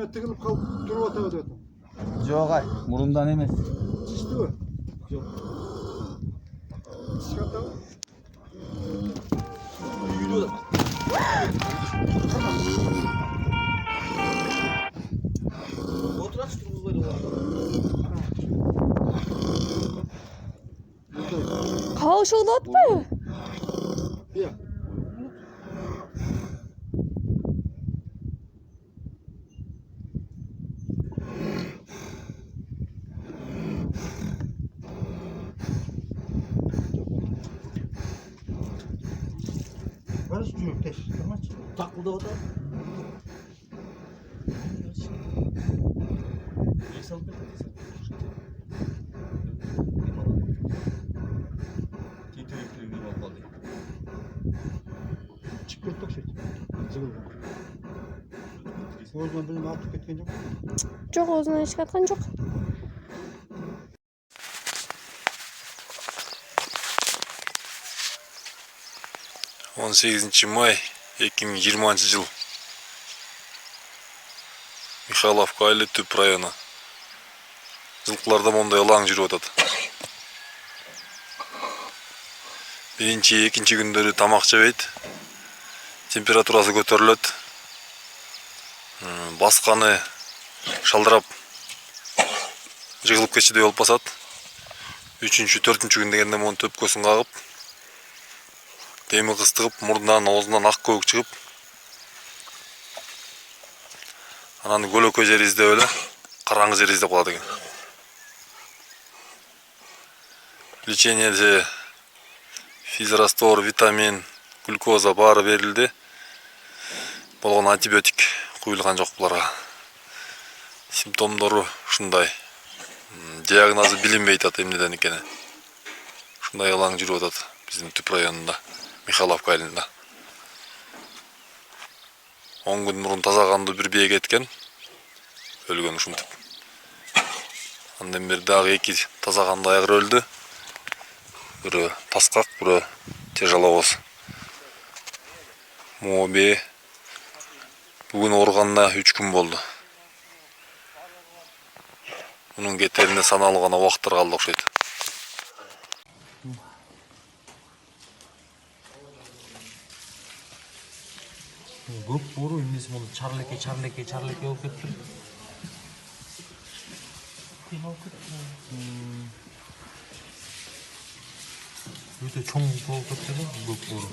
неме тигилип калып туруп атабы деп атам. Жок ай, мурундан эмес. Тиштиби? Жок. Тишкандабы? Үйдө атам. Отырасыз тургузбай эле. Калышып атпайбы? Иә. Барış жүрөк теш. Тамачы. Такылдап атам. Салып кетет. Çıkırtık şey. Zıgılgan. Ozdan benim atıp ketken yok. Жок, өзүнөн эч каткан жок. 18 май 2020 жыл. Михайловка айылы Түп району. Жылкыларда мондай алаң жүрүп атат. Биринчи, экинчи күндөрү тамак жебейт. Температурасы көтөрүлөт. Басканы шалдырап жыгылып кетчүдөй болуп басат. 3-4 күн дегенде монун төпкөсүн кагып, деми кыстыгып, мурдунан, оозунан ак көбүк чыгып, анан көлөкө жер издеп эле караңгы жер издеп калат экен. Лечениеде физраствор, витамин, глюкоза баары берилди. Болгон антибиотик куюлган жок буларга. Симптомдору ушундай. Диагнозу билинбейт ат эмнеден экени. Ушундай алаң жүрүп атат биздин Түп районунда, Михайловка айылында. 10 күн мурун тазаганды бир бие кеткен, өлгөн ушинтип. Андан бери дагы 2 тазаганды айгыр өлдү. Бирөө таскак, бирөө тяжеловоз. Моби бүгүн ооруганына 3 күн болду. Мунун кетерине саналуу гана убакыттар калды окшойт. Көп буру эмнеси муну чарлеке болуп кетти. Өтө чоң болуп кетти го көп буру.